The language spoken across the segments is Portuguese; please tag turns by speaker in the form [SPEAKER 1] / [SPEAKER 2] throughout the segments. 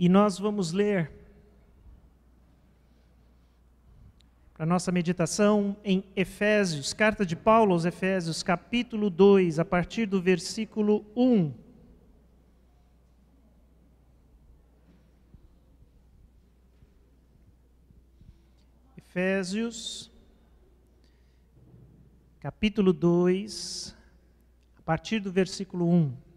[SPEAKER 1] E nós vamos ler para nossa meditação em Efésios, carta de Paulo aos Efésios, capítulo 2, a partir do versículo 1. Efésios, capítulo 2, a partir do versículo 1.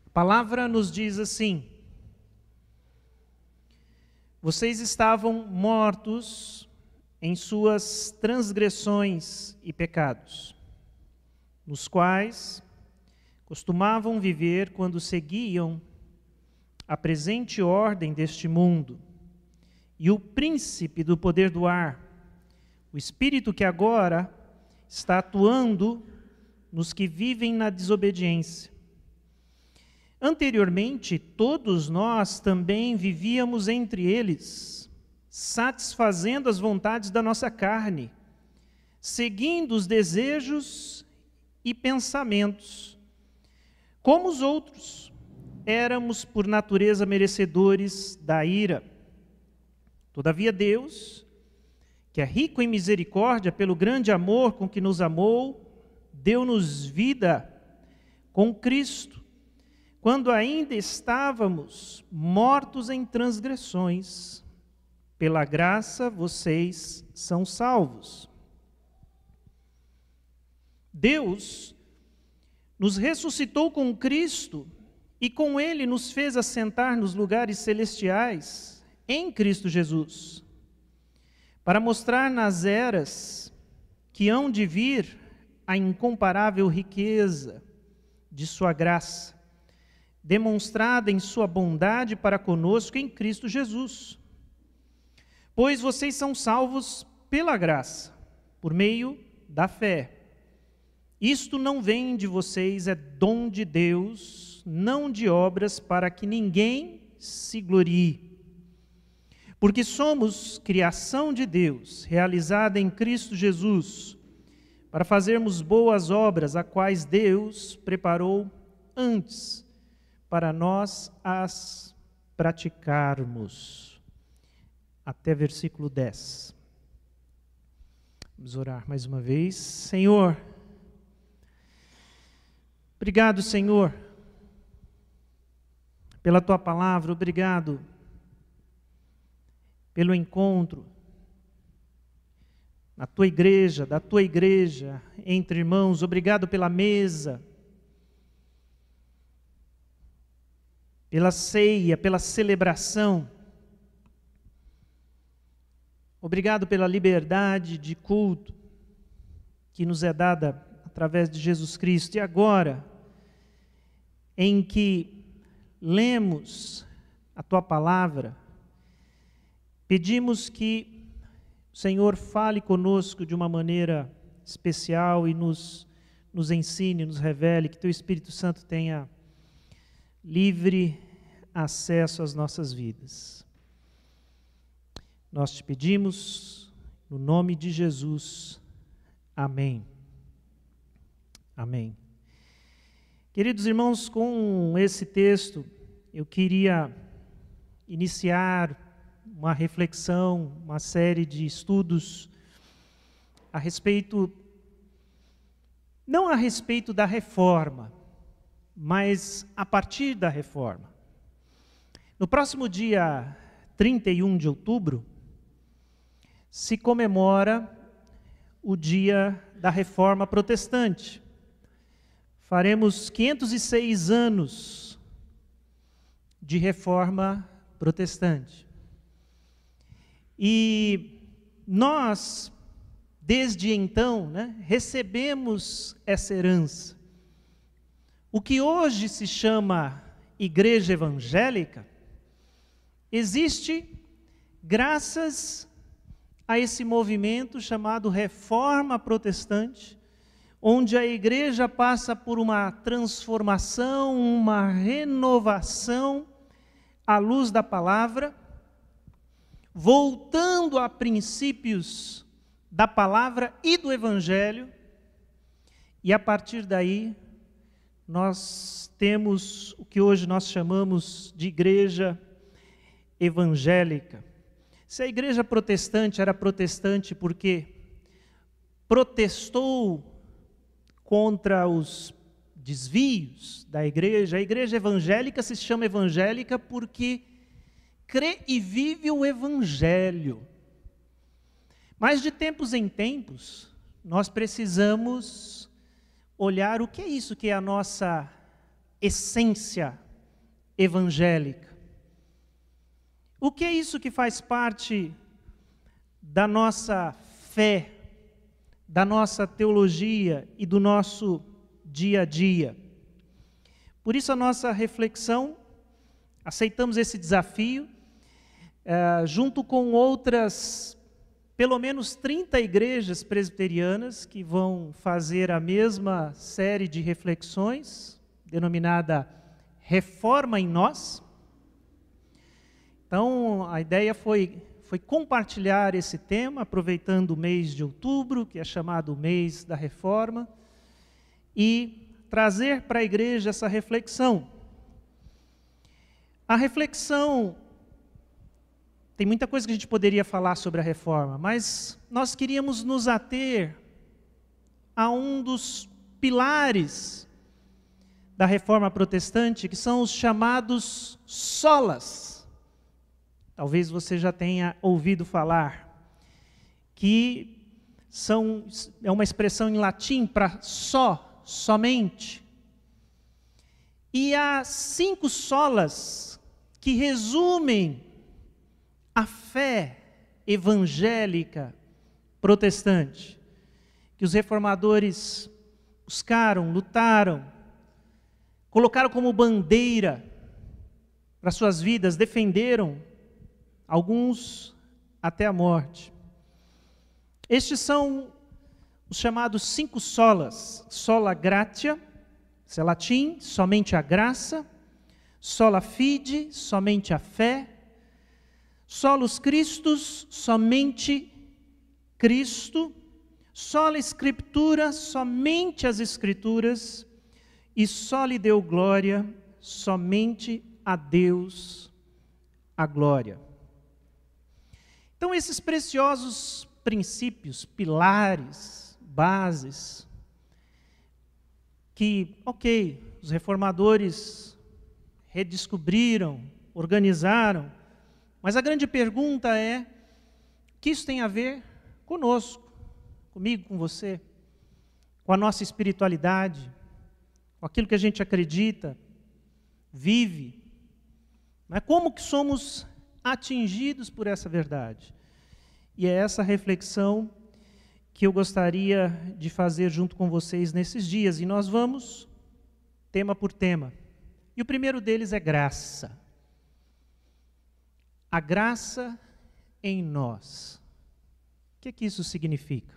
[SPEAKER 1] A palavra nos diz assim: vocês estavam mortos em suas transgressões e pecados, nos quais costumavam viver quando seguiam a presente ordem deste mundo e o príncipe do poder do ar, o espírito que agora está atuando nos que vivem na desobediência. Anteriormente, todos nós também vivíamos entre eles, satisfazendo as vontades da nossa carne, seguindo os desejos e pensamentos. Como os outros, éramos por natureza merecedores da ira. Todavia Deus, que é rico em misericórdia pelo grande amor com que nos amou, deu-nos vida com Cristo, quando ainda estávamos mortos em transgressões. Pela graça vocês são salvos. Deus nos ressuscitou com Cristo e com Ele nos fez assentar nos lugares celestiais em Cristo Jesus, para mostrar nas eras que hão de vir a incomparável riqueza de sua graça, demonstrada em sua bondade para conosco em Cristo Jesus. Pois vocês são salvos pela graça, por meio da fé. Isto não vem de vocês, é dom de Deus, não de obras, para que ninguém se glorie. Porque somos criação de Deus, realizada em Cristo Jesus, para fazermos boas obras, a quais Deus preparou antes, para nós as praticarmos. Até versículo 10. Vamos orar mais uma vez. Senhor, obrigado, Senhor, pela Tua palavra, obrigado pelo encontro na Tua igreja, da Tua igreja, entre irmãos, obrigado pela mesa, pela ceia, pela celebração. Obrigado pela liberdade de culto que nos é dada através de Jesus Cristo. E agora, em que lemos a Tua palavra, pedimos que o Senhor fale conosco de uma maneira especial e nos ensine, nos revele, que Teu Espírito Santo tenha livre acesso às nossas vidas. Nós te pedimos, no nome de Jesus. Amém. Amém. Queridos irmãos, com esse texto, eu queria iniciar uma reflexão, uma série de estudos a respeito, não a respeito da reforma, mas a partir da reforma. No próximo dia 31 de outubro, se comemora o dia da Reforma Protestante. Faremos 506 anos de Reforma Protestante. E nós, desde então, recebemos essa herança. O que hoje se chama Igreja Evangélica, existe graças a esse movimento chamado Reforma Protestante, onde a igreja passa por uma transformação, uma renovação à luz da palavra, voltando a princípios da palavra e do Evangelho, e a partir daí nós temos o que hoje nós chamamos de igreja evangélica. Se a igreja protestante era protestante porque protestou contra os desvios da igreja, a igreja evangélica se chama evangélica porque crê e vive o Evangelho. Mas de tempos em tempos, nós precisamos olhar o que é isso que é a nossa essência evangélica. O que é isso que faz parte da nossa fé, da nossa teologia e do nosso dia a dia? Por isso a nossa reflexão, aceitamos esse desafio, junto com outras, pelo menos 30 igrejas presbiterianas que vão fazer a mesma série de reflexões, denominada Reforma em Nós. Então, a ideia foi compartilhar esse tema, aproveitando o mês de outubro, que é chamado o mês da reforma, e trazer para a igreja essa reflexão. A reflexão, tem muita coisa que a gente poderia falar sobre a reforma, mas nós queríamos nos ater a um dos pilares da reforma protestante, que são os chamados solas. Talvez você já tenha ouvido falar, que é uma expressão em latim para somente. E há 5 solas que resumem a fé evangélica protestante, que os reformadores buscaram, lutaram, colocaram como bandeira para suas vidas, defenderam, alguns até a morte. Estes são os chamados 5 solas: sola gratia, isso é latim, somente a graça; sola fide, somente a fé; solus Christus, somente Cristo; sola Scriptura, somente as Escrituras; e soli Deo glória, somente a Deus a glória. Então, esses preciosos princípios, pilares, bases, que, os reformadores redescobriram, organizaram, mas a grande pergunta é: o que isso tem a ver conosco, comigo, com você, com a nossa espiritualidade, com aquilo que a gente acredita, vive? Mas como que somos atingidos por essa verdade? E é essa reflexão que eu gostaria de fazer junto com vocês nesses dias. E nós vamos tema por tema. E o primeiro deles é graça. A graça em nós. O que é que isso significa?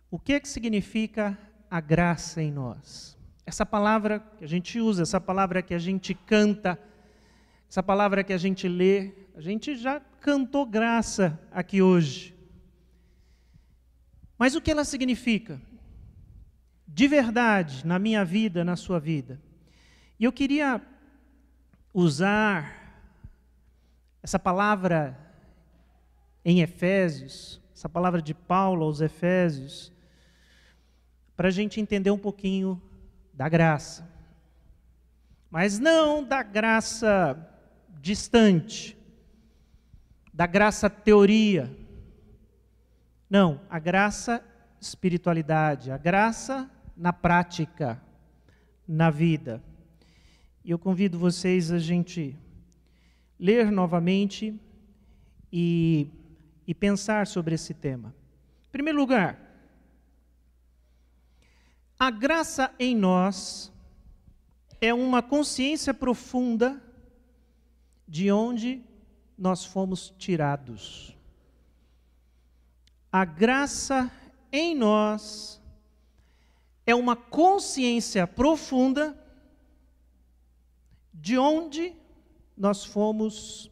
[SPEAKER 1] O que é que significa a graça em nós? Essa palavra que a gente usa, essa palavra que a gente canta, essa palavra que a gente lê, a gente já cantou graça aqui hoje. Mas o que ela significa? De verdade, na minha vida, na sua vida. E eu queria usar essa palavra em Efésios, essa palavra de Paulo aos Efésios, para a gente entender um pouquinho da graça. Mas não da graça distante, da graça teoria. Não, a graça espiritualidade, a graça na prática, na vida. E eu convido vocês a gente ler novamente e pensar sobre esse tema. Em primeiro lugar, a graça em nós é uma consciência profunda de onde nós fomos tirados. A graça em nós é uma consciência profunda de onde nós fomos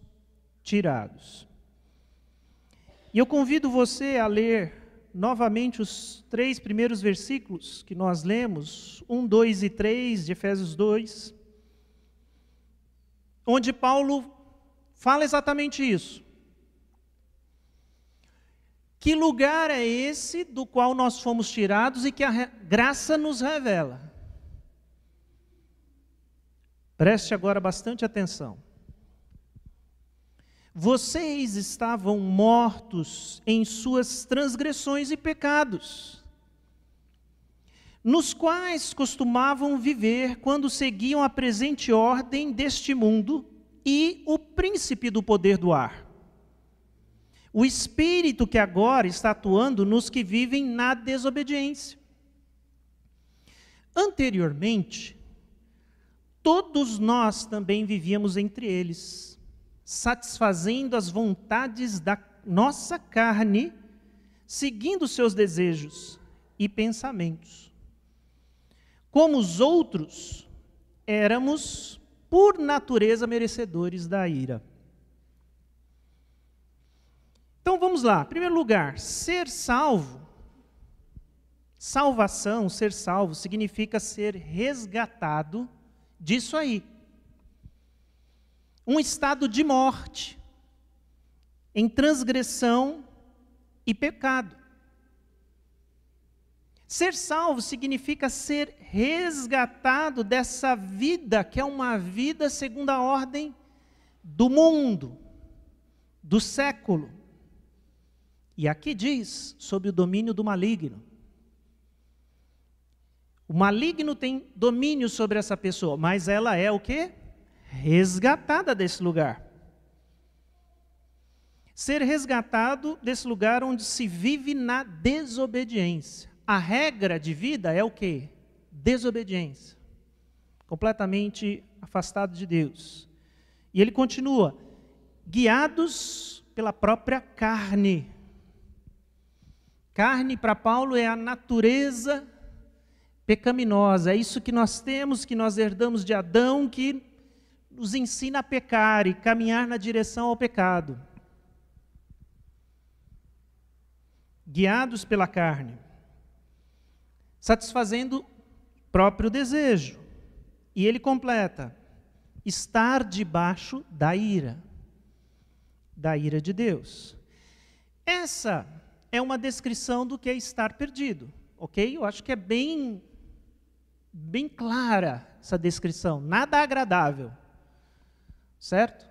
[SPEAKER 1] tirados. E eu convido você a ler novamente os 3 primeiros versículos que nós lemos, 1, 2 e 3 de Efésios 2, onde Paulo fala exatamente isso. Que lugar é esse do qual nós fomos tirados e que a graça nos revela? Preste agora bastante atenção. Vocês estavam mortos em suas transgressões e pecados, nos quais costumavam viver quando seguiam a presente ordem deste mundo e o príncipe do poder do ar, o espírito que agora está atuando nos que vivem na desobediência. Anteriormente, todos nós também vivíamos entre eles, satisfazendo as vontades da nossa carne, seguindo seus desejos e pensamentos. Como os outros, éramos, por natureza, merecedores da ira. Então vamos lá. Em primeiro lugar, ser salvo, salvação, ser salvo, significa ser resgatado disso aí. Um estado de morte, em transgressão e pecado. Ser salvo significa ser resgatado dessa vida, que é uma vida segundo a ordem do mundo, do século. E aqui diz sobre o domínio do maligno. O maligno tem domínio sobre essa pessoa, mas ela é o quê? Resgatada desse lugar. Ser resgatado desse lugar onde se vive na desobediência. A regra de vida é o quê? Desobediência. Completamente afastado de Deus. E ele continua, guiados pela própria carne. Carne, para Paulo, é a natureza pecaminosa. É isso que nós temos, que nós herdamos de Adão, que nos ensina a pecar e caminhar na direção ao pecado. Guiados pela carne, satisfazendo o próprio desejo. E ele completa, estar debaixo da ira de Deus. Essa é uma descrição do que é estar perdido, ok? Eu acho que é bem clara essa descrição, nada agradável. Certo?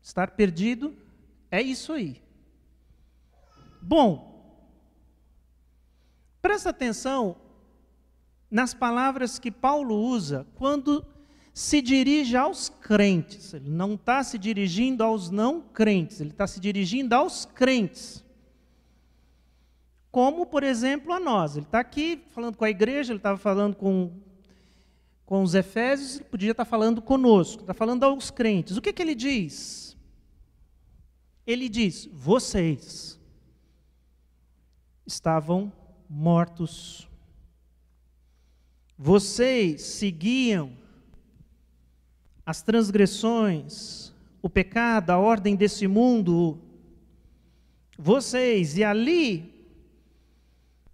[SPEAKER 1] Estar perdido é isso aí. Bom, presta atenção nas palavras que Paulo usa quando se dirige aos crentes. Ele não está se dirigindo aos não crentes, ele está se dirigindo aos crentes. Como, por exemplo, a nós. Ele está aqui falando com a igreja, ele estava falando com os Efésios, ele podia estar falando conosco, está falando aos crentes. O que ele diz? Ele diz, vocês estavam mortos. Vocês seguiam as transgressões, o pecado, a ordem desse mundo. Vocês, e ali,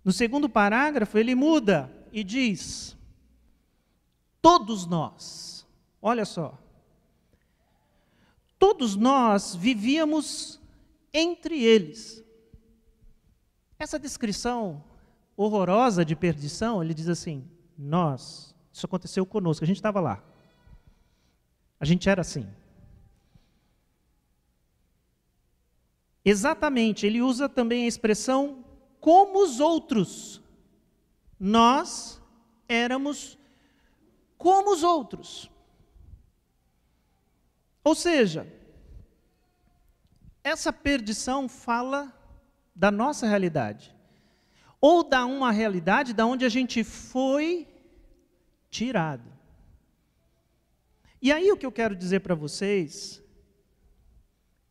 [SPEAKER 1] no segundo parágrafo, ele muda e diz, todos nós, olha só, todos nós vivíamos entre eles. Essa descrição horrorosa de perdição, ele diz assim, nós, isso aconteceu conosco, a gente estava lá. A gente era assim. Exatamente, ele usa também a expressão como os outros. Nós éramos como os outros. Ou seja, essa perdição fala da nossa realidade. Ou da uma realidade da onde a gente foi tirado. E aí o que eu quero dizer para vocês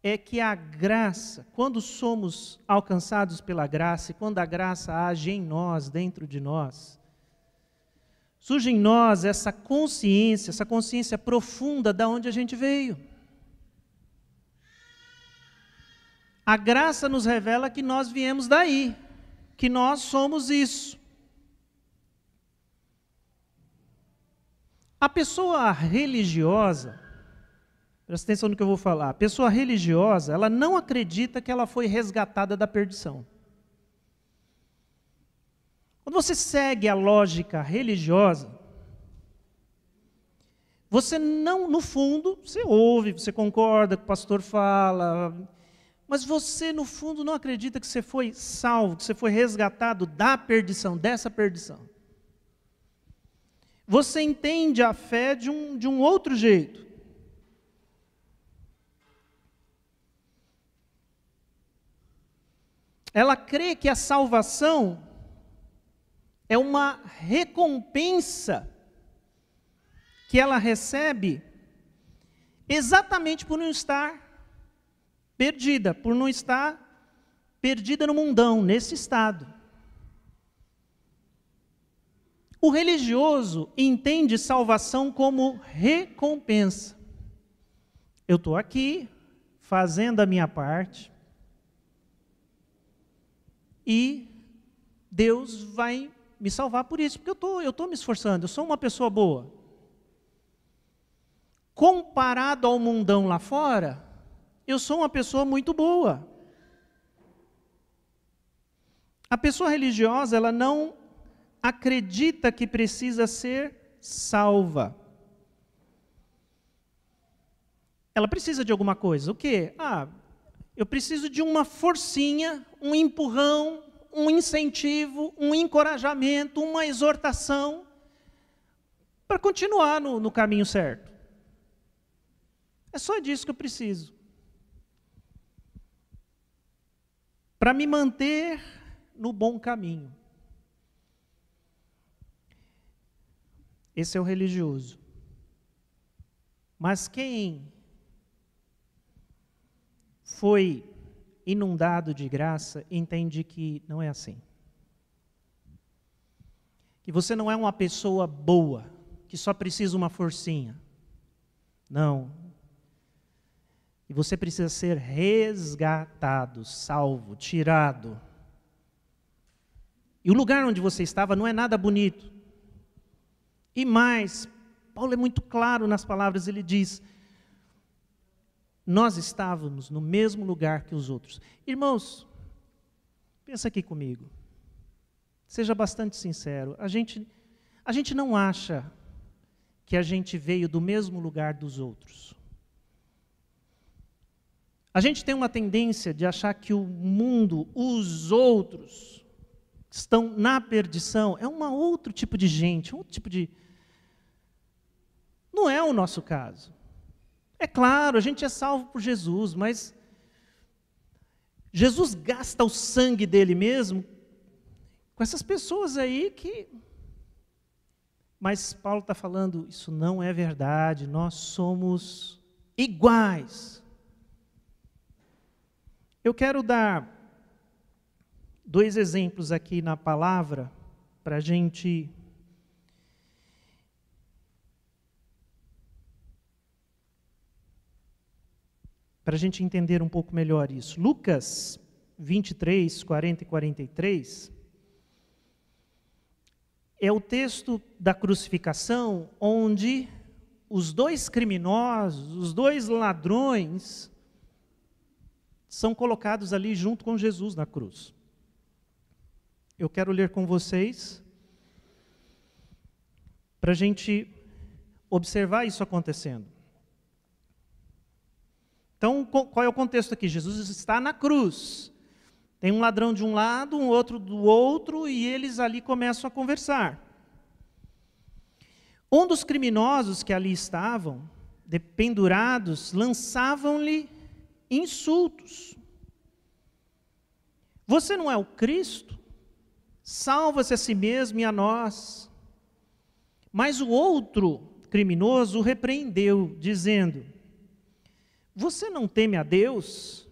[SPEAKER 1] é que a graça, quando somos alcançados pela graça, e quando a graça age em nós, dentro de nós, surge em nós essa consciência profunda de onde a gente veio. A graça nos revela que nós viemos daí, que nós somos isso. A pessoa religiosa, presta atenção no que eu vou falar, a pessoa religiosa, ela não acredita que ela foi resgatada da perdição. Quando você segue a lógica religiosa, você não, no fundo, você ouve, você concorda com o pastor fala, mas você, no fundo, não acredita que você foi salvo, que você foi resgatado da perdição, dessa perdição. Você entende a fé de um outro jeito. Ela crê que a salvação é uma recompensa que ela recebe exatamente por não estar perdida, por não estar perdida no mundão, nesse estado. O religioso entende salvação como recompensa. Eu estou aqui, fazendo a minha parte, e Deus vai me salvar por isso, porque eu estou me esforçando, eu sou uma pessoa boa. Comparado ao mundão lá fora, eu sou uma pessoa muito boa. A pessoa religiosa, ela não acredita que precisa ser salva. Ela precisa de alguma coisa. O quê? Eu preciso de uma forcinha, um empurrão, um incentivo, um encorajamento, uma exortação para continuar no caminho certo. É só disso que eu preciso. Para me manter no bom caminho. Esse é o religioso. Mas quem foi inundado de graça entende que não é assim. Que você não é uma pessoa boa, que só precisa uma forcinha. Não. E você precisa ser resgatado, salvo, tirado. E o lugar onde você estava não é nada bonito. E mais, Paulo é muito claro nas palavras, ele diz, nós estávamos no mesmo lugar que os outros. Irmãos, pensa aqui comigo. Seja bastante sincero. A gente não acha que a gente veio do mesmo lugar dos outros. A gente tem uma tendência de achar que o mundo, os outros, estão na perdição. É um outro tipo de gente, um outro tipo de... Não é o nosso caso. É claro, a gente é salvo por Jesus, mas Jesus gasta o sangue dele mesmo com essas pessoas aí que... Mas Paulo está falando, isso não é verdade, nós somos iguais. Eu quero dar 2 exemplos aqui na palavra, para a gente... entender um pouco melhor isso. Lucas 23, 40 e 43, é o texto da crucificação, onde os 2 criminosos, os 2 ladrões, são colocados ali junto com Jesus na cruz. Eu quero ler com vocês, para a gente observar isso acontecendo. Então, qual é o contexto aqui? Jesus está na cruz. Tem um ladrão de um lado, um outro do outro, e eles ali começam a conversar. Um dos criminosos que ali estavam, pendurados, lançavam-lhe insultos. Você não é o Cristo? Salva-se a si mesmo e a nós. Mas o outro criminoso o repreendeu, dizendo: você não teme a Deus,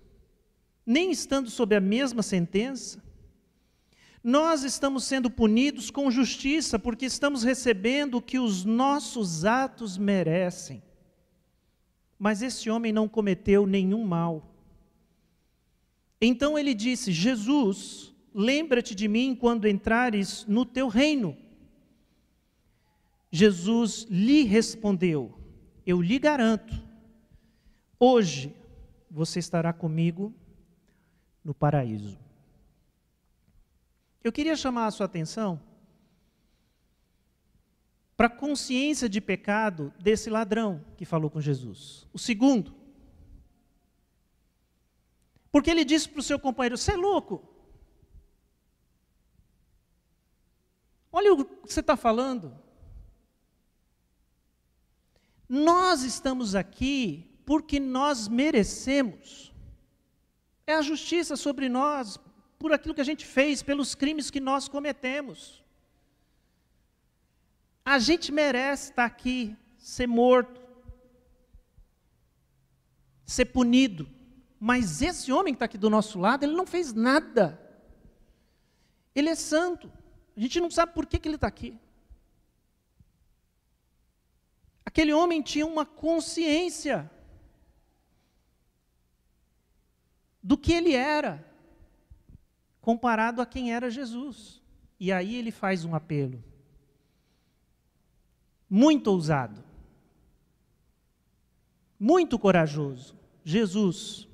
[SPEAKER 1] nem estando sob a mesma sentença? Nós estamos sendo punidos com justiça, porque estamos recebendo o que os nossos atos merecem. Mas esse homem não cometeu nenhum mal. Então ele disse: Jesus, lembra-te de mim quando entrares no teu reino. Jesus lhe respondeu: eu lhe garanto, hoje você estará comigo no paraíso. Eu queria chamar a sua atenção para a consciência de pecado desse ladrão que falou com Jesus. O segundo, porque ele disse para o seu companheiro: você é louco? Olha o que você está falando. Nós estamos aqui porque nós merecemos. É a justiça sobre nós, por aquilo que a gente fez, pelos crimes que nós cometemos. A gente merece estar aqui, ser morto, ser punido. Mas esse homem que está aqui do nosso lado, ele não fez nada. Ele é santo. A gente não sabe por que ele está aqui. Aquele homem tinha uma consciência do que ele era, comparado a quem era Jesus. E aí ele faz um apelo muito ousado, muito corajoso. Jesus,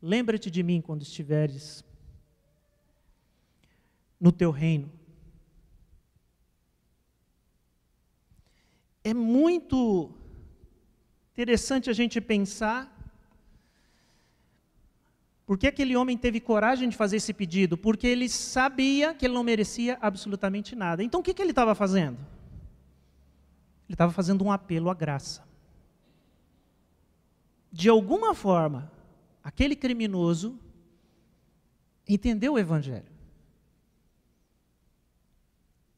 [SPEAKER 1] lembra-te de mim quando estiveres no teu reino. É muito interessante a gente pensar por que aquele homem teve coragem de fazer esse pedido. Porque ele sabia que ele não merecia absolutamente nada. Então o que ele estava fazendo? Ele estava fazendo um apelo à graça. De alguma forma, aquele criminoso entendeu o Evangelho.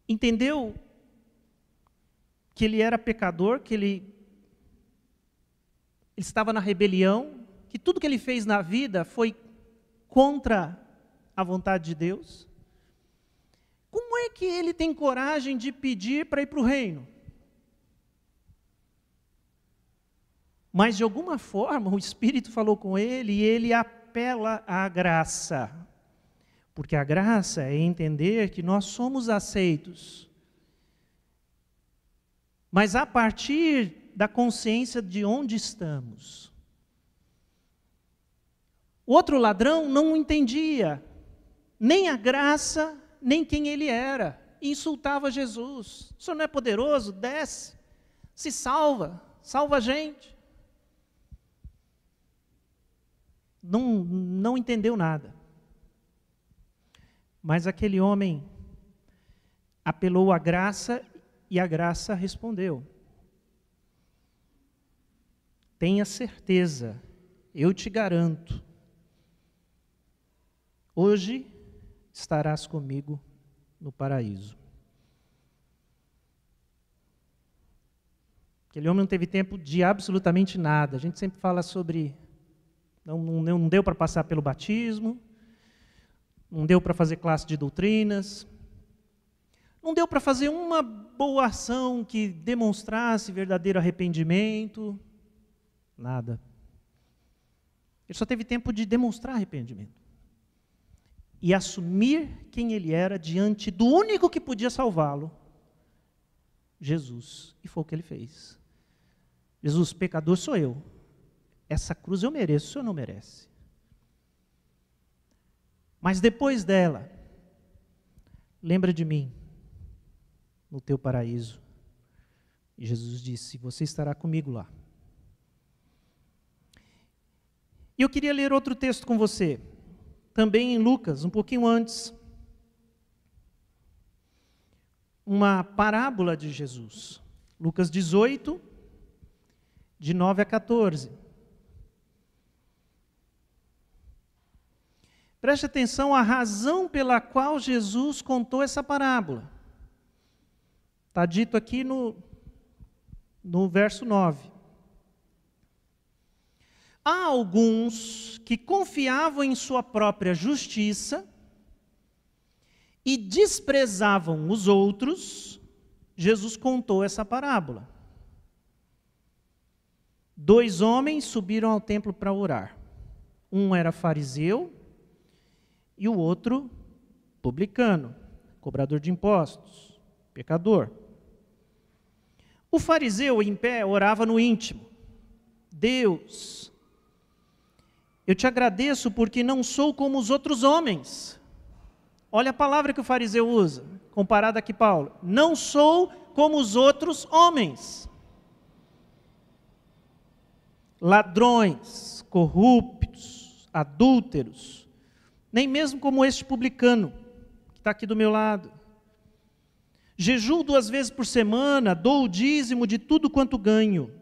[SPEAKER 1] Entendeu que ele era pecador, que ele estava na rebelião, que tudo que ele fez na vida foi contra a vontade de Deus. Como é que ele tem coragem de pedir para ir para o reino? Mas de alguma forma o Espírito falou com ele e ele apela à graça. Porque a graça é entender que nós somos aceitos. Mas a partir da consciência de onde estamos. O outro ladrão não entendia nem a graça, nem quem ele era. E insultava Jesus. O senhor não é poderoso? Desce, se salva, salva a gente. Não entendeu nada. Mas aquele homem apelou à graça e a graça respondeu: tenha certeza, eu te garanto, hoje estarás comigo no paraíso. Aquele homem não teve tempo de absolutamente nada. A gente sempre fala sobre, não deu para passar pelo batismo, não deu para fazer classe de doutrinas, não deu para fazer uma boa ação que demonstrasse verdadeiro arrependimento, nada. Ele só teve tempo de demonstrar arrependimento e assumir quem ele era diante do único que podia salvá-lo, Jesus. E foi o que ele fez. Jesus, pecador sou eu. Essa cruz eu mereço, o senhor não merece. Mas depois dela, lembra de mim no teu paraíso. E Jesus disse: você estará comigo lá. E eu queria ler outro texto com você, também em Lucas, um pouquinho antes. Uma parábola de Jesus. Lucas 18, de 9 a 14. Preste atenção à razão pela qual Jesus contou essa parábola. Está dito aqui no verso 9. Há alguns que confiavam em sua própria justiça e desprezavam os outros. Jesus contou essa parábola. 2 homens subiram ao templo para orar. Um era fariseu e o outro publicano, cobrador de impostos, pecador. O fariseu, em pé, orava no íntimo: Deus, eu te agradeço porque não sou como os outros homens. Olha a palavra que o fariseu usa, comparada aqui Paulo. Não sou como os outros homens. Ladrões, corruptos, adúlteros, nem mesmo como este publicano, que está aqui do meu lado. Jejuo 2 vezes por semana, dou o dízimo de tudo quanto ganho.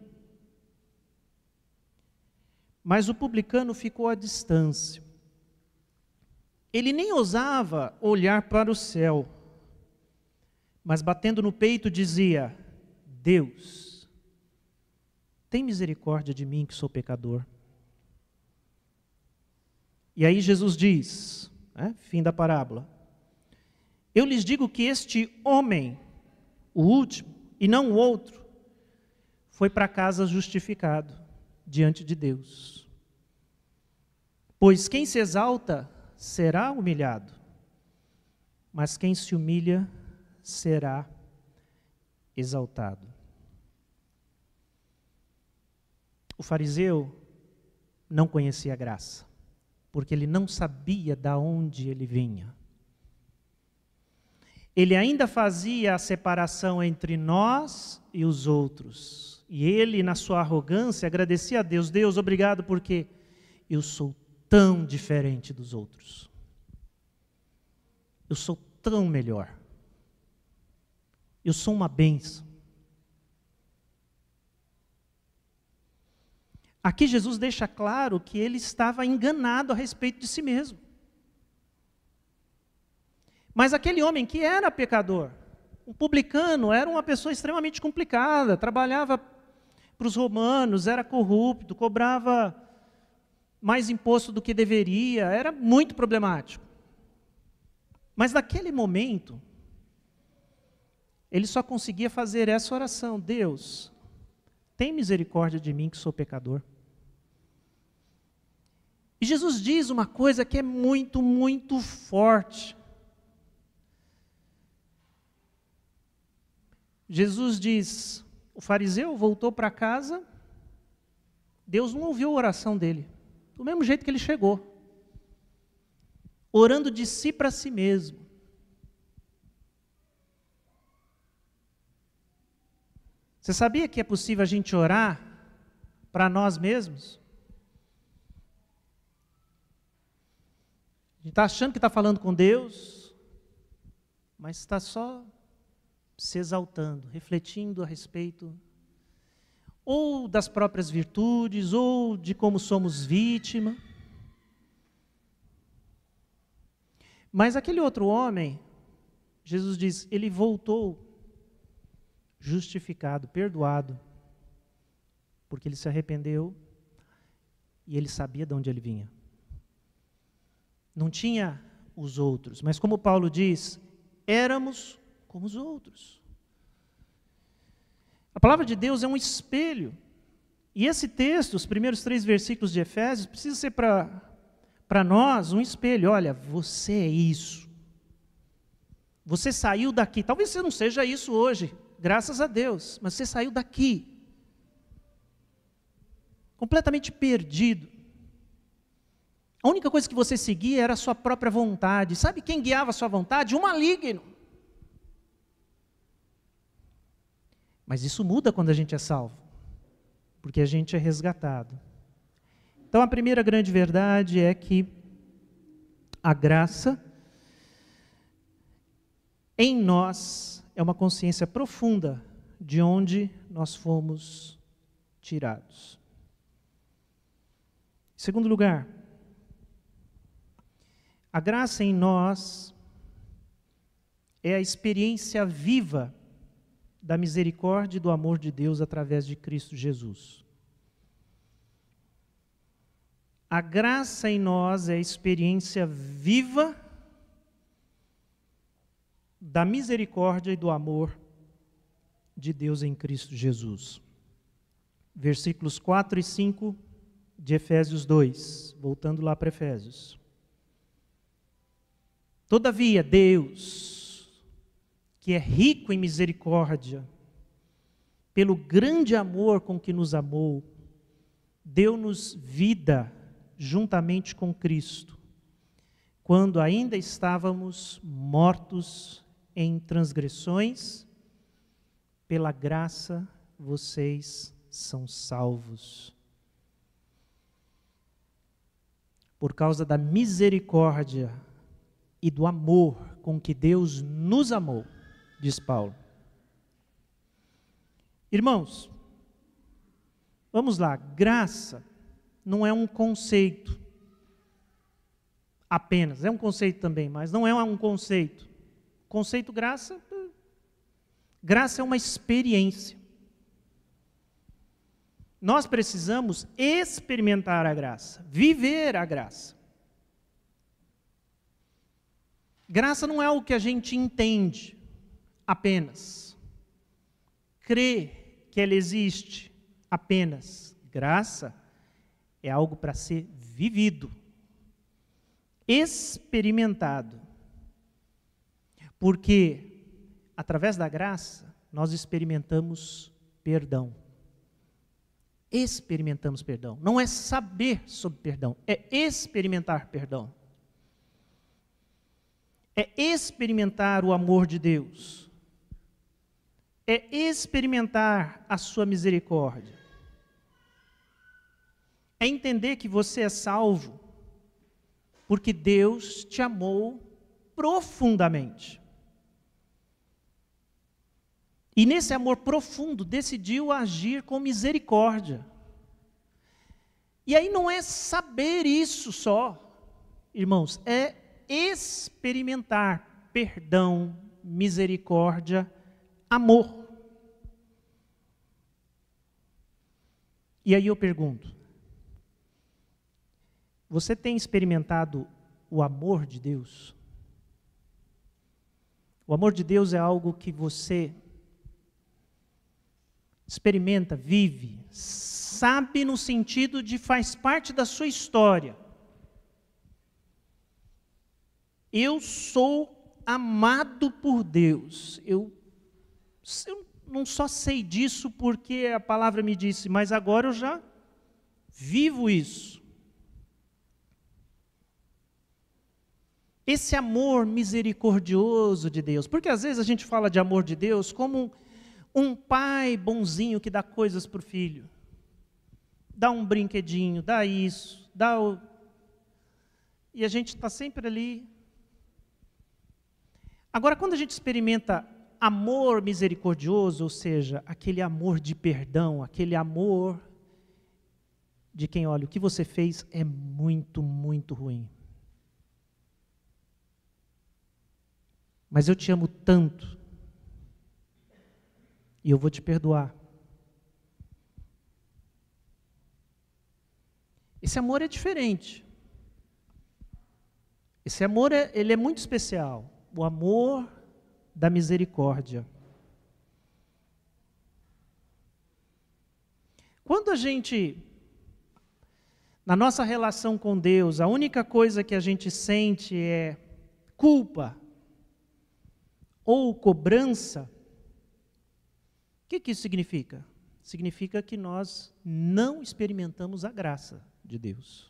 [SPEAKER 1] Mas o publicano ficou à distância. Ele nem ousava olhar para o céu, mas batendo no peito dizia: Deus, tem misericórdia de mim que sou pecador. E aí Jesus diz, fim da parábola: eu lhes digo que este homem, o último, e não o outro, foi para casa justificado diante de Deus. Pois quem se exalta será humilhado, mas quem se humilha será exaltado. O fariseu não conhecia a graça, porque ele não sabia de onde ele vinha. Ele ainda fazia a separação entre nós e os outros. E ele, na sua arrogância, agradecia a Deus: Deus, obrigado porque eu sou tão diferente dos outros. Eu sou tão melhor. Eu sou uma bênção. Aqui Jesus deixa claro que ele estava enganado a respeito de si mesmo. Mas aquele homem que era pecador, um publicano, era uma pessoa extremamente complicada, trabalhava para os romanos, era corrupto, cobrava mais imposto do que deveria, era muito problemático. Mas naquele momento, ele só conseguia fazer essa oração: Deus, tem misericórdia de mim que sou pecador. E Jesus diz uma coisa que é muito, muito forte. Jesus diz: o fariseu voltou para casa, Deus não ouviu a oração dele, do mesmo jeito que ele chegou, orando de si para si mesmo. Você sabia que é possível a gente orar para nós mesmos? A gente está achando que está falando com Deus, mas está só se exaltando, refletindo a respeito ou das próprias virtudes, ou de como somos vítima. Mas aquele outro homem, Jesus diz, ele voltou justificado, perdoado, porque ele se arrependeu e ele sabia de onde ele vinha. Não tinha os outros, mas como Paulo diz, éramos como os outros. A palavra de Deus é um espelho. E esse texto, os primeiros 3 versículos de Efésios, precisa ser para nós um espelho. Olha, você é isso. Você saiu daqui. Talvez você não seja isso hoje, graças a Deus, mas você saiu daqui. Completamente perdido. A única coisa que você seguia era a sua própria vontade. Sabe quem guiava a sua vontade? O maligno. Mas isso muda quando a gente é salvo, porque a gente é resgatado. Então a primeira grande verdade é que a graça em nós é uma consciência profunda de onde nós fomos tirados. Em segundo lugar, a graça em nós é a experiência viva da misericórdia e do amor de Deus através de Cristo Jesus. A graça em nós é a experiência viva da misericórdia e do amor de Deus em Cristo Jesus. Versículos 4 e 5 de Efésios 2, voltando lá para Efésios. Todavia, Deus, que é rico em misericórdia, pelo grande amor com que nos amou, deu-nos vida juntamente com Cristo, quando ainda estávamos mortos em transgressões, pela graça vocês são salvos. Por causa da misericórdia e do amor com que Deus nos amou, diz Paulo. Irmãos, vamos lá, graça não é um conceito apenas, é um conceito também, mas não é um conceito. Conceito graça, graça é uma experiência. Nós precisamos experimentar a graça, viver a graça. Graça não é algo que a gente entende apenas, crê que ela existe apenas. Graça é algo para ser vivido, experimentado. Porque, através da graça, nós experimentamos perdão. Experimentamos perdão. Não é saber sobre perdão, é experimentar perdão. É experimentar o amor de Deus. É experimentar a sua misericórdia. É entender que você é salvo porque Deus te amou profundamente. E nesse amor profundo decidiu agir com misericórdia. E aí não é saber isso só, irmãos, é experimentar perdão, misericórdia, amor. E aí eu pergunto, você tem experimentado o amor de Deus? O amor de Deus é algo que você experimenta, vive, sabe no sentido de faz parte da sua história. Eu sou amado por Deus. Eu não só sei disso porque a palavra me disse, mas agora eu já vivo isso. Esse amor misericordioso de Deus, porque às vezes a gente fala de amor de Deus como um pai bonzinho que dá coisas para o filho. Dá um brinquedinho, dá isso, dá o... E a gente está sempre ali. Agora, quando a gente experimenta amor misericordioso, ou seja, aquele amor de perdão, aquele amor de quem, olha, o que você fez é muito, muito ruim. Mas eu te amo tanto, e eu vou te perdoar. Esse amor é diferente. Esse amor ele é muito especial. O amor da misericórdia. Quando a gente, na nossa relação com Deus, a única coisa que a gente sente é culpa ou cobrança, o que isso significa? Significa que nós não experimentamos a graça de Deus.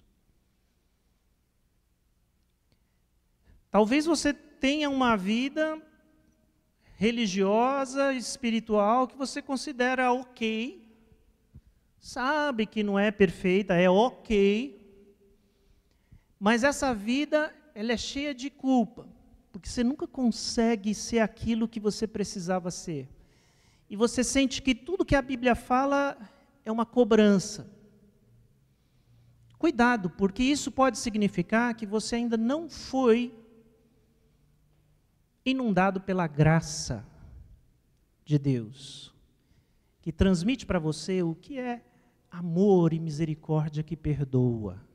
[SPEAKER 1] Talvez você tenha uma vida religiosa, espiritual, que você considera ok, sabe que não é perfeita, é ok, mas essa vida ela é cheia de culpa, porque você nunca consegue ser aquilo que você precisava ser. E você sente que tudo que a Bíblia fala é uma cobrança. Cuidado, porque isso pode significar que você ainda não foi inundado pela graça de Deus, que transmite para você o que é amor e misericórdia que perdoa.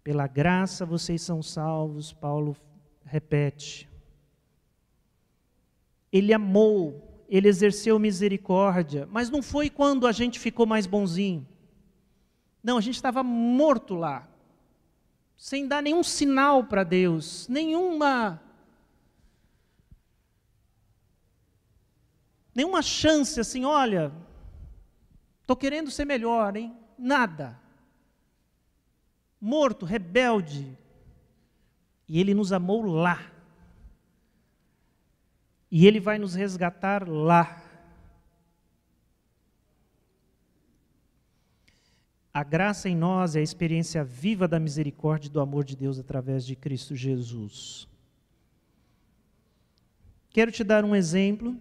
[SPEAKER 1] Pela graça vocês são salvos, Paulo repete. Ele amou, ele exerceu misericórdia, mas não foi quando a gente ficou mais bonzinho. Não, a gente estava morto lá, sem dar nenhum sinal para Deus, nenhuma chance assim, olha, estou querendo ser melhor, hein? Nada. Morto, rebelde. E Ele nos amou lá. E Ele vai nos resgatar lá. A graça em nós é a experiência viva da misericórdia e do amor de Deus através de Cristo Jesus. Quero te dar um exemplo,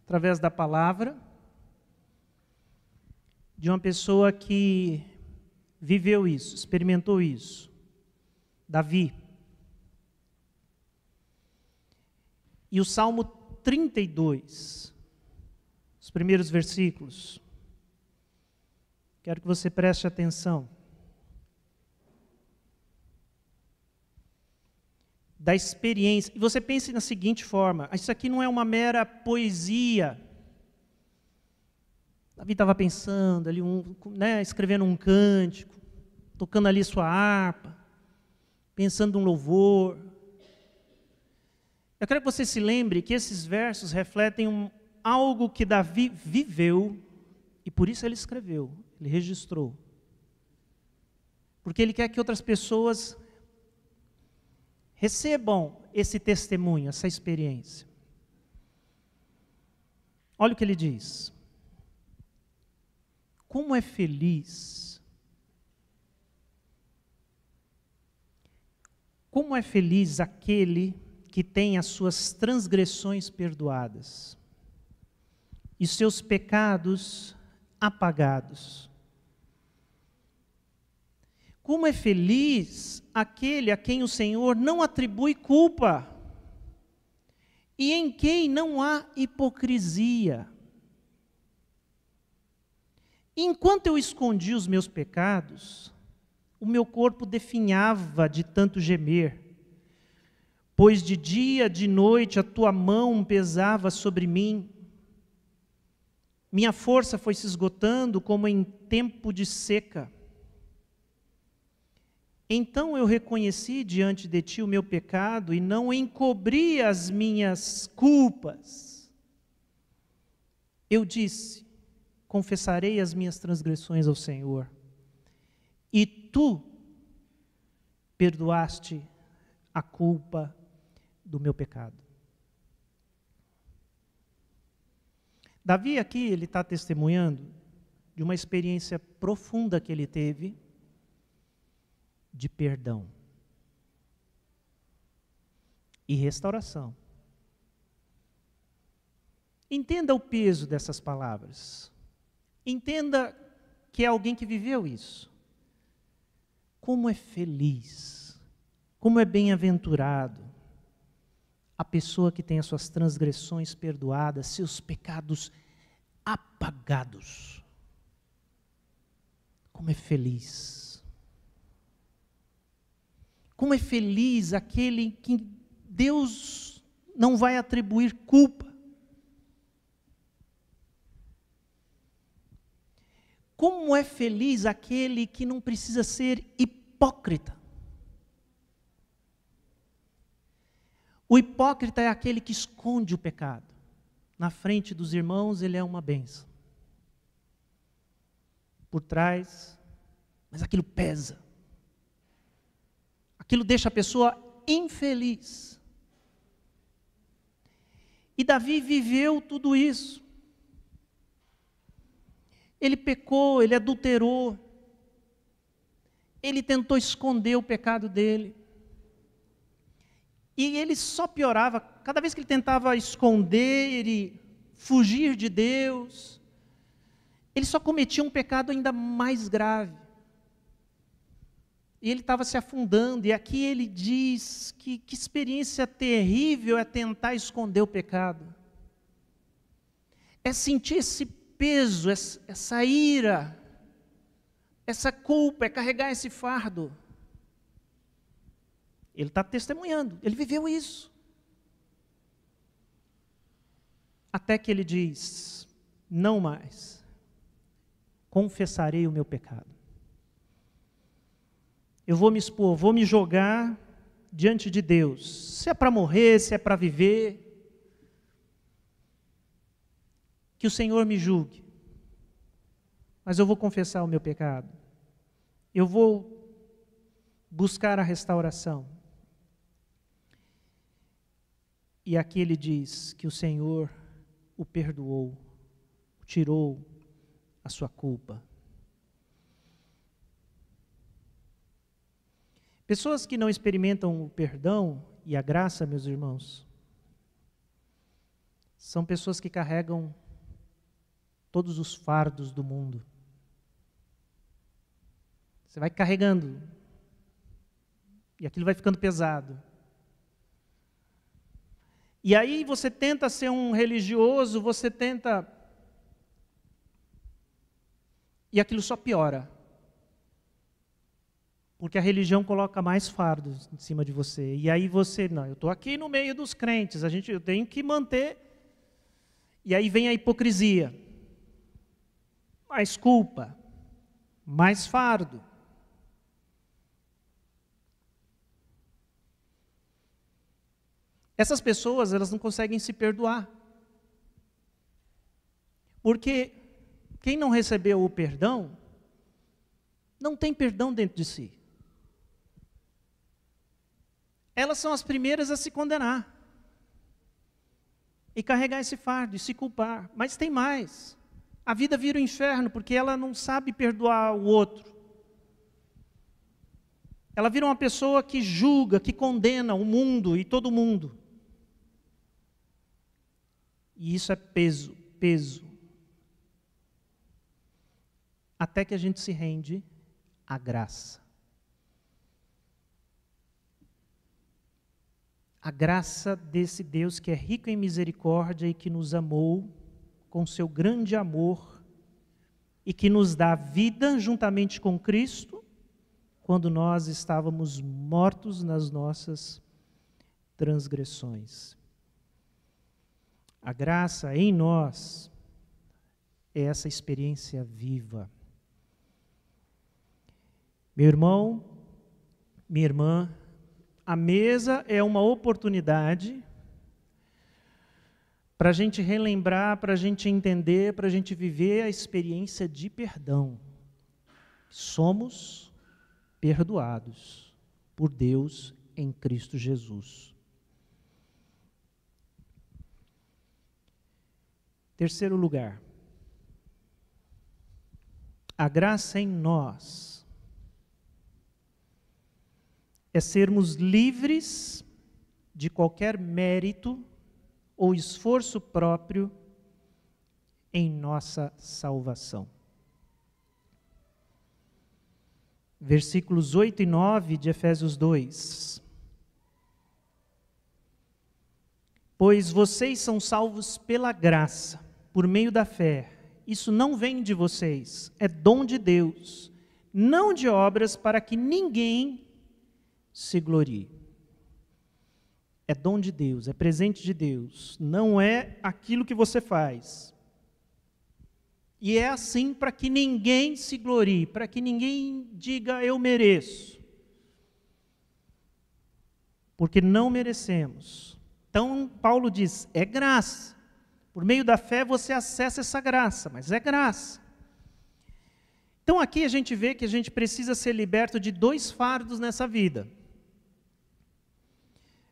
[SPEAKER 1] através da palavra, de uma pessoa que viveu isso, experimentou isso. Davi. E o Salmo 32, os primeiros versículos. Quero que você preste atenção. Da experiência. E você pense na seguinte forma: isso aqui não é uma mera poesia. Davi estava pensando ali, escrevendo um cântico, tocando ali sua harpa, pensando um louvor. Eu quero que você se lembre que esses versos refletem algo que Davi viveu, e por isso ele escreveu, ele registrou. Porque ele quer que outras pessoas recebam esse testemunho, essa experiência. Olha o que ele diz. Como é feliz aquele que tem as suas transgressões perdoadas e seus pecados apagados. Como é feliz aquele a quem o Senhor não atribui culpa e em quem não há hipocrisia. Enquanto eu escondi os meus pecados, o meu corpo definhava de tanto gemer, pois de dia, de noite, a tua mão pesava sobre mim. Minha força foi se esgotando como em tempo de seca. Então eu reconheci diante de ti o meu pecado e não encobri as minhas culpas. Eu disse: confessarei as minhas transgressões ao Senhor, e tu perdoaste a culpa do meu pecado. Davi aqui, ele está testemunhando de uma experiência profunda que ele teve de perdão e restauração. Entenda o peso dessas palavras. Entenda que é alguém que viveu isso. Como é feliz, como é bem-aventurado a pessoa que tem as suas transgressões perdoadas, seus pecados apagados. Como é feliz. Como é feliz aquele que Deus não vai atribuir culpa. Como é feliz aquele que não precisa ser hipócrita. O hipócrita é aquele que esconde o pecado. Na frente dos irmãos ele é uma bênção. Por trás, mas aquilo pesa. Aquilo deixa a pessoa infeliz. E Davi viveu tudo isso. Ele pecou, ele adulterou. Ele tentou esconder o pecado dele. E ele só piorava. Cada vez que ele tentava esconder e fugir de Deus, ele só cometia um pecado ainda mais grave. E ele estava se afundando. E aqui ele diz que experiência terrível é tentar esconder o pecado. É sentir esse peso, essa ira, essa culpa, é carregar esse fardo. Ele está testemunhando, ele viveu isso. Até que ele diz: não mais. confessarei o meu pecado. Eu vou me expor, vou me jogar diante de Deus. Se é para morrer, se é para viver, que o Senhor me julgue. Mas eu vou confessar o meu pecado. Eu vou buscar a restauração. E aqui ele diz que o Senhor o perdoou, tirou a sua culpa. Pessoas que não experimentam o perdão e a graça, meus irmãos, são pessoas que carregam todos os fardos do mundo. Você vai carregando, e aquilo vai ficando pesado. E aí você tenta ser um religioso, você tenta... E aquilo só piora. Porque a religião coloca mais fardos em cima de você. E aí você, não, eu estou aqui no meio dos crentes, eu tenho que manter. E aí vem a hipocrisia. Mais culpa, mais fardo. Essas pessoas, elas não conseguem se perdoar. Porque quem não recebeu o perdão, não tem perdão dentro de si. Elas são as primeiras a se condenar. E carregar esse fardo, e se culpar. Mas tem mais. A vida vira um inferno, porque ela não sabe perdoar o outro. Ela vira uma pessoa que julga, que condena o mundo e todo mundo. E isso é peso, peso. Até que a gente se rende à graça. A graça desse Deus que é rico em misericórdia e que nos amou com seu grande amor e que nos dá vida juntamente com Cristo quando nós estávamos mortos nas nossas transgressões. A graça em nós é essa experiência viva. Meu irmão, minha irmã, a mesa é uma oportunidade para a gente relembrar, para a gente entender, para a gente viver a experiência de perdão. Somos perdoados por Deus em Cristo Jesus. Terceiro lugar, a graça em nós é sermos livres de qualquer mérito ou esforço próprio em nossa salvação. Versículos 8 e 9 de Efésios 2. Pois vocês são salvos pela graça, por meio da fé. Isso não vem de vocês, é dom de Deus, não de obras para que ninguém se glorie. É dom de Deus, é presente de Deus, não é aquilo que você faz. E é assim para que ninguém se glorie, para que ninguém diga eu mereço. Porque não merecemos. Então, Paulo diz, é graça. Por meio da fé você acessa essa graça, mas é graça. Então aqui a gente vê que a gente precisa ser liberto de dois fardos nessa vida.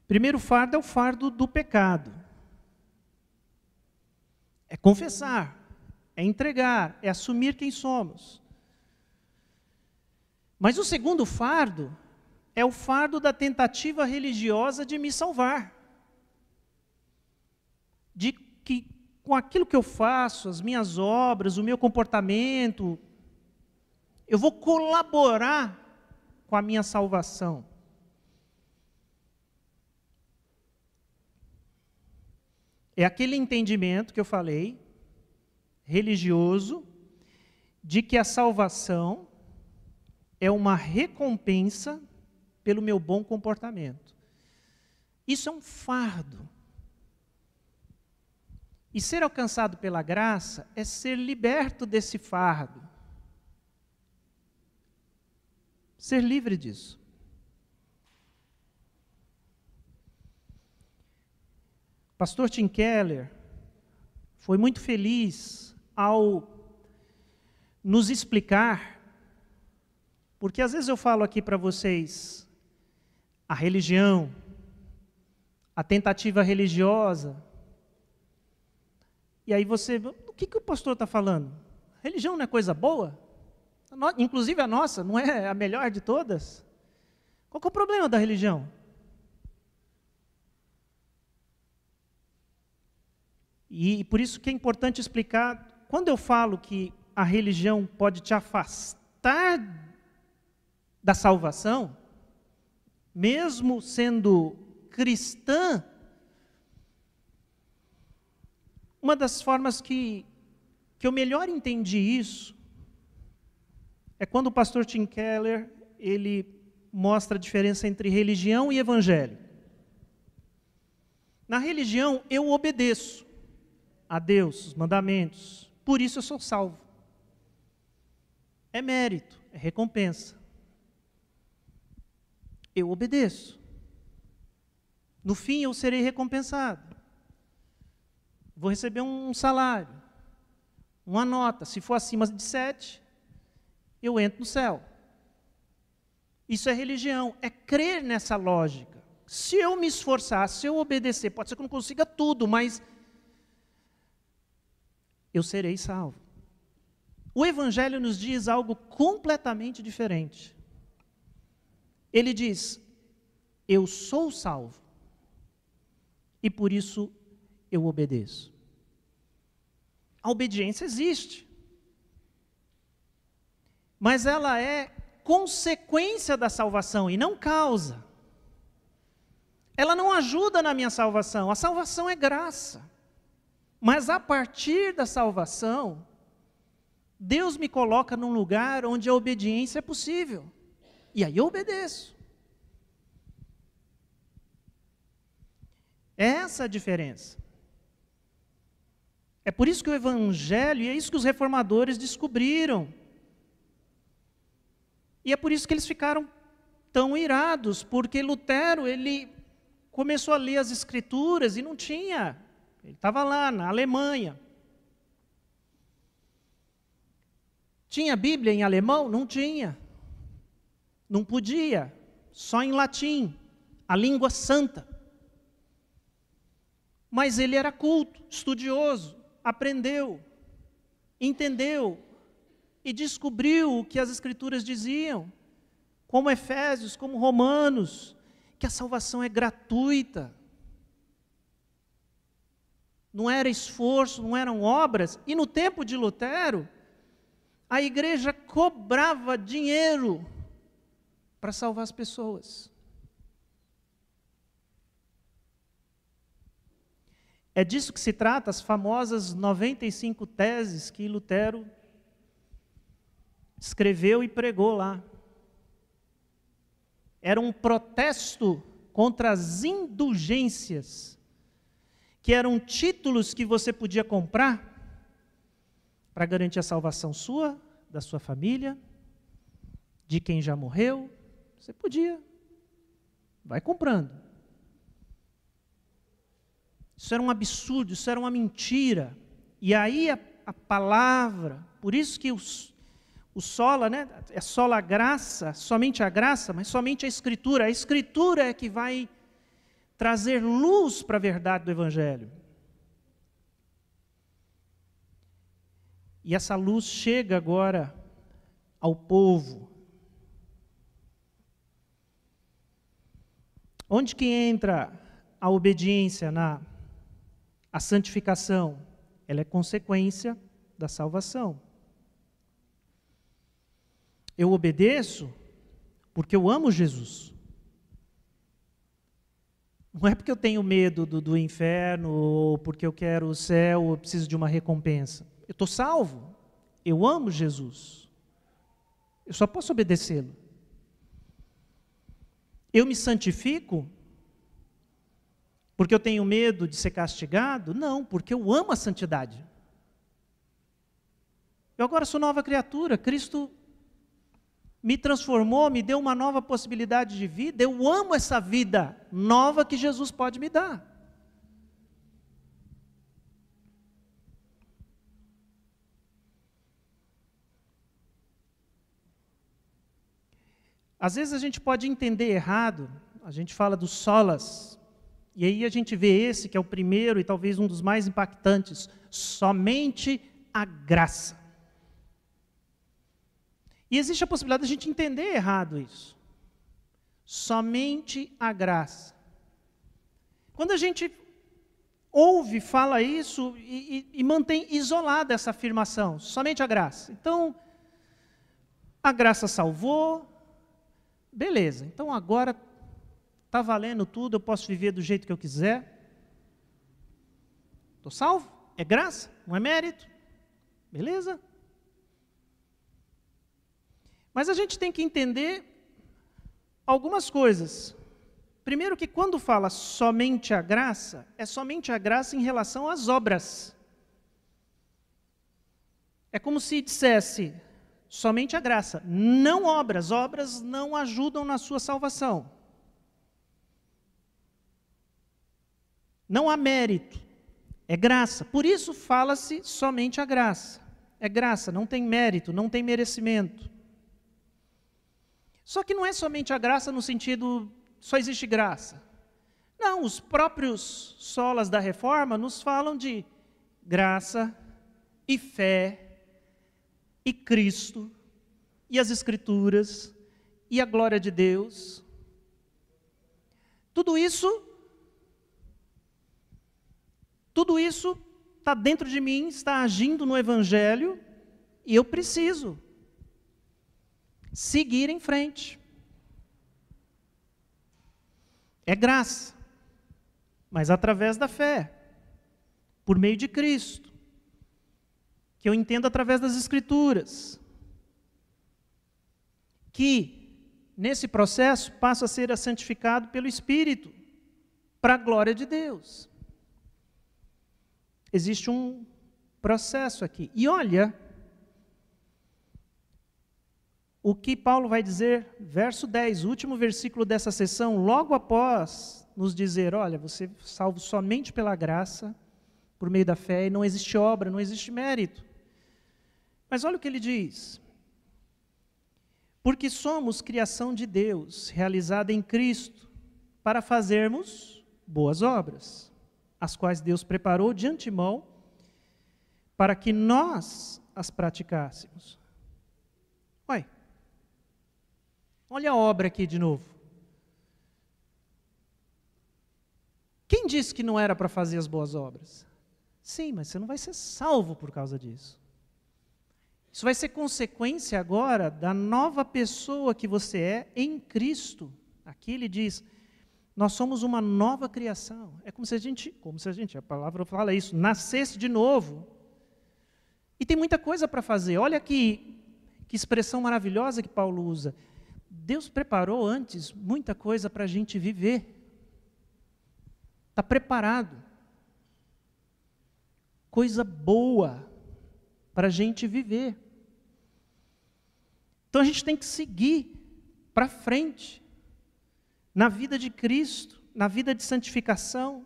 [SPEAKER 1] O primeiro fardo é o fardo do pecado. É confessar, é entregar, é assumir quem somos. Mas o segundo fardo é o fardo da tentativa religiosa de me salvar. De que com aquilo que eu faço, as minhas obras, o meu comportamento, eu vou colaborar com a minha salvação. É aquele entendimento que eu falei, religioso, de que a salvação é uma recompensa pelo meu bom comportamento. Isso é um fardo. E ser alcançado pela graça é ser liberto desse fardo. Ser livre disso. Pastor Tim Keller foi muito feliz ao nos explicar, porque às vezes eu falo aqui para vocês, a religião, a tentativa religiosa, e aí você, o que o pastor está falando? Religião não é coisa boa? Inclusive a nossa, não é a melhor de todas? Qual que é o problema da religião? E por isso que é importante explicar, quando eu falo que a religião pode te afastar da salvação, mesmo sendo cristã, uma das formas que eu melhor entendi isso é quando o pastor Tim Keller, ele mostra a diferença entre religião e evangelho. Na religião, eu obedeço a Deus, os mandamentos, por isso eu sou salvo. É mérito, é recompensa. Eu obedeço. No fim eu serei recompensado. Vou receber um salário, uma nota. Se for acima de 7, eu entro no céu. Isso é religião, é crer nessa lógica. Se eu me esforçar, se eu obedecer, pode ser que eu não consiga tudo, mas eu serei salvo. O Evangelho nos diz algo completamente diferente. Ele diz, eu sou salvo, e por isso eu obedeço. A obediência existe, mas ela é consequência da salvação e não causa. Ela não ajuda na minha salvação, a salvação é graça. Mas a partir da salvação, Deus me coloca num lugar onde a obediência é possível. E aí eu obedeço. É essa a diferença. É por isso que o Evangelho, e é isso que os reformadores descobriram. E é por isso que eles ficaram tão irados, porque Lutero, ele começou a ler as Escrituras e não tinha. Ele estava lá, na Alemanha. Tinha Bíblia em alemão? Não tinha. Não podia. Só em latim, a língua santa. Mas ele era culto, estudioso, aprendeu, entendeu e descobriu o que as Escrituras diziam, como Efésios, como Romanos, que a salvação é gratuita. Não era esforço, não eram obras. E no tempo de Lutero, a igreja cobrava dinheiro para salvar as pessoas. É disso que se trata as famosas 95 teses que Lutero escreveu e pregou lá. Era um protesto contra as indulgências, que eram títulos que você podia comprar para garantir a salvação sua, da sua família, de quem já morreu. Você podia. Vai comprando. Isso era um absurdo, isso era uma mentira. E aí a palavra, por isso que o sola, né, é sola graça, somente a graça, mas somente a Escritura. A Escritura é que vai trazer luz para a verdade do Evangelho. E essa luz chega agora ao povo. Onde que entra a obediência a santificação? Ela é consequência da salvação. Eu obedeço porque eu amo Jesus. Não é porque eu tenho medo do inferno, ou porque eu quero o céu, ou preciso de uma recompensa. Eu estou salvo. Eu amo Jesus. Eu só posso obedecê-lo. Eu me santifico porque eu tenho medo de ser castigado? Não, porque eu amo a santidade. Eu agora sou nova criatura. Cristo me transformou, me deu uma nova possibilidade de vida. Eu amo essa vida nova que Jesus pode me dar. Às vezes a gente pode entender errado, a gente fala do solas, e aí a gente vê esse que é o primeiro e talvez um dos mais impactantes, somente a graça. E existe a possibilidade de a gente entender errado isso. Somente a graça. Quando a gente ouve, fala isso e mantém isolada essa afirmação, somente a graça. Então, a graça salvou, beleza, então agora está valendo tudo, eu posso viver do jeito que eu quiser. Estou salvo? É graça? Não é mérito? Beleza? Mas a gente tem que entender algumas coisas. Primeiro que quando fala somente a graça, é somente a graça em relação às obras. É como se dissesse somente a graça, não obras. Obras não ajudam na sua salvação. Não há mérito, é graça. Por isso fala-se somente a graça. É graça, não tem mérito, não tem merecimento. Só que não é somente a graça no sentido, só existe graça. Não, os próprios solas da Reforma nos falam de graça e fé e Cristo e as Escrituras e a glória de Deus. Tudo isso está dentro de mim, está agindo no Evangelho e eu preciso seguir em frente. É graça, mas através da fé, por meio de Cristo, que eu entendo através das Escrituras, que nesse processo passo a ser santificado pelo Espírito, para a glória de Deus. Existe um processo aqui. E olha o que Paulo vai dizer, verso 10, o último versículo dessa sessão, logo após nos dizer, olha, você é salvo somente pela graça, por meio da fé, e não existe obra, não existe mérito. Mas olha o que ele diz. Porque somos criação de Deus, realizada em Cristo, para fazermos boas obras, as quais Deus preparou de antemão, para que nós as praticássemos. Olha a obra aqui de novo. Quem disse que não era para fazer as boas obras? Sim, mas você não vai ser salvo por causa disso. Isso vai ser consequência agora da nova pessoa que você é em Cristo. Aqui ele diz, nós somos uma nova criação. É como se a gente, a palavra fala isso, nascesse de novo. E tem muita coisa para fazer. Olha que expressão maravilhosa que Paulo usa. Deus preparou antes muita coisa para a gente viver. Está preparado. Coisa boa para a gente viver. Então a gente tem que seguir para frente. Na vida de Cristo, na vida de santificação.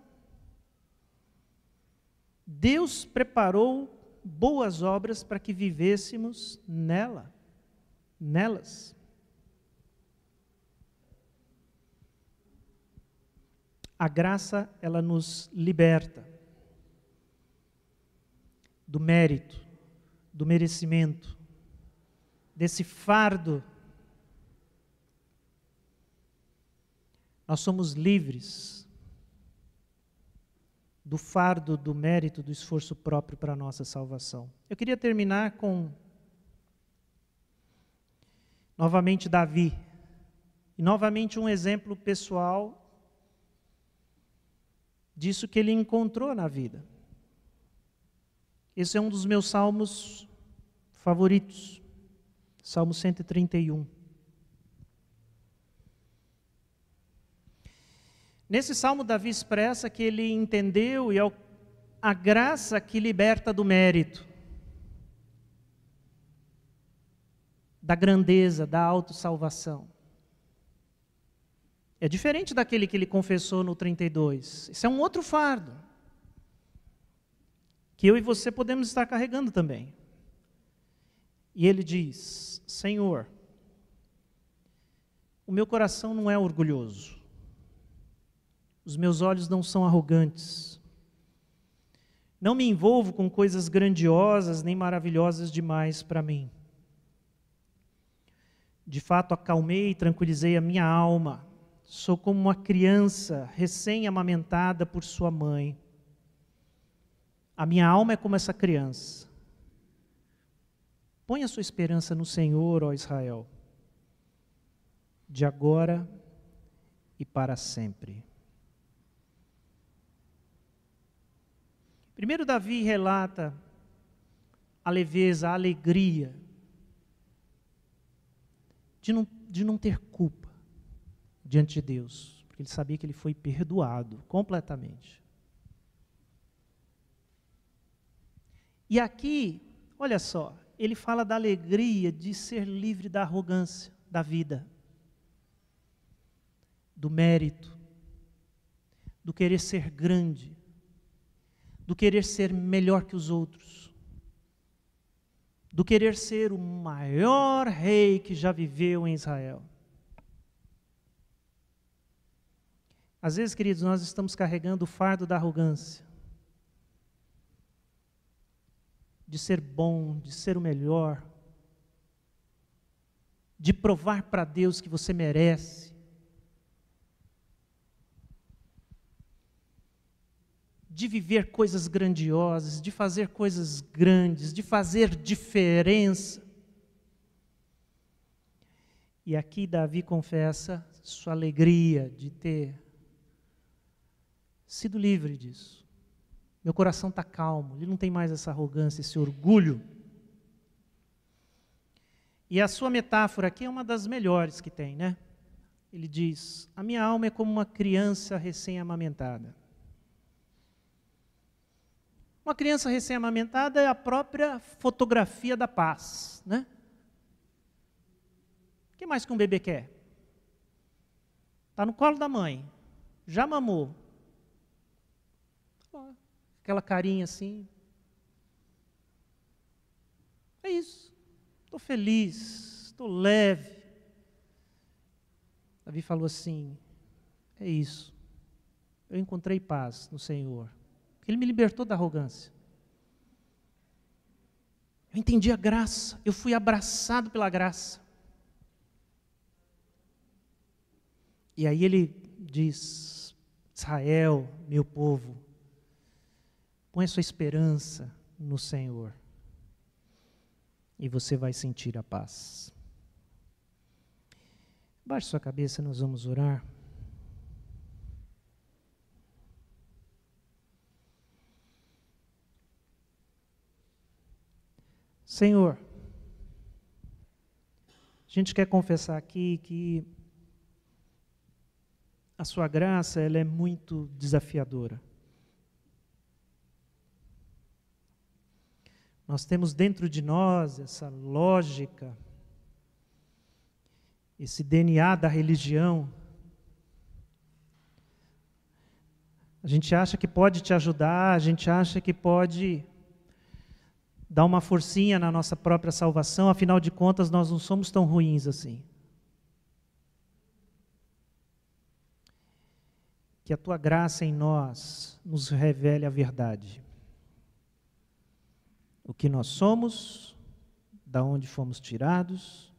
[SPEAKER 1] Deus preparou boas obras para que vivêssemos nelas. A graça, ela nos liberta do mérito, do merecimento, desse fardo. Nós somos livres do fardo, do mérito, do esforço próprio para a nossa salvação. Eu queria terminar com, novamente, Davi. E, novamente, um exemplo pessoal disso que ele encontrou na vida. Esse é um dos meus salmos favoritos. Salmo 131. Nesse salmo, Davi expressa que ele entendeu a graça que liberta do mérito, da grandeza, da autossalvação. É diferente daquele que ele confessou no 32. Esse é um outro fardo, que eu e você podemos estar carregando também. E ele diz: Senhor, o meu coração não é orgulhoso, os meus olhos não são arrogantes, não me envolvo com coisas grandiosas nem maravilhosas demais para mim. De fato, acalmei e tranquilizei a minha alma. Sou como uma criança recém-amamentada por sua mãe. A minha alma é como essa criança. Põe a sua esperança no Senhor, ó Israel, de agora e para sempre. Primeiro, Davi relata a leveza, a alegria de não ter culpa diante de Deus, porque ele sabia que ele foi perdoado completamente. E aqui, olha só, ele fala da alegria de ser livre da arrogância da vida, do mérito, do querer ser grande, do querer ser melhor que os outros, do querer ser o maior rei que já viveu em Israel. Às vezes, queridos, nós estamos carregando o fardo da arrogância, de ser bom, de ser o melhor, de provar para Deus que você merece, de viver coisas grandiosas, de fazer coisas grandes, de fazer diferença. E aqui Davi confessa sua alegria de ter sido livre disso. Meu coração está calmo, ele não tem mais essa arrogância, esse orgulho. E a sua metáfora aqui é uma das melhores que tem, né? Ele diz: a minha alma é como uma criança recém-amamentada. Uma criança recém-amamentada é a própria fotografia da paz, né? O que mais que um bebê quer? Está no colo da mãe, já mamou. Aquela carinha assim. É isso. Estou feliz, estou leve. Davi falou assim: é isso. Eu encontrei paz no Senhor. Ele me libertou da arrogância. Eu entendi a graça. Eu fui abraçado pela graça. E aí ele diz: Israel, meu povo, põe a sua esperança no Senhor e você vai sentir a paz. Baixe sua cabeça, nós vamos orar. Senhor, a gente quer confessar aqui que a sua graça, ela é muito desafiadora. Nós temos dentro de nós essa lógica, esse DNA da religião. A gente acha que pode te ajudar, a gente acha que pode dar uma forcinha na nossa própria salvação, afinal de contas nós não somos tão ruins assim. Que a tua graça em nós nos revele a verdade. O que nós somos, da onde fomos tirados,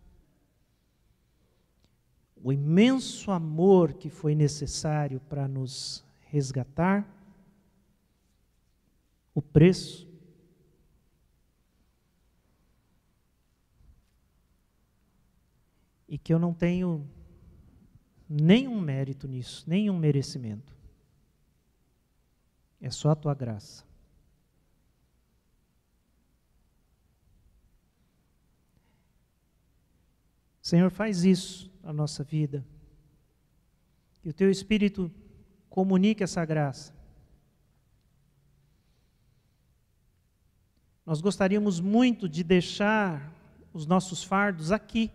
[SPEAKER 1] o imenso amor que foi necessário para nos resgatar, o preço, e que eu não tenho nenhum mérito nisso, nenhum merecimento. É só a tua graça. Senhor, faz isso na nossa vida. Que o teu Espírito comunique essa graça. Nós gostaríamos muito de deixar os nossos fardos aqui,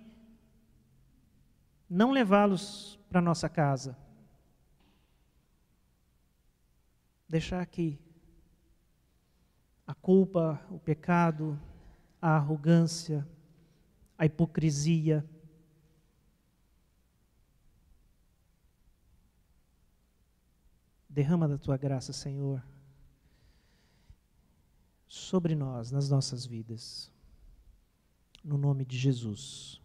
[SPEAKER 1] não levá-los para nossa casa. Deixar aqui a culpa, o pecado, a arrogância, a hipocrisia. Derrama da tua graça, Senhor, sobre nós, nas nossas vidas. No nome de Jesus.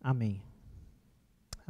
[SPEAKER 1] Amém.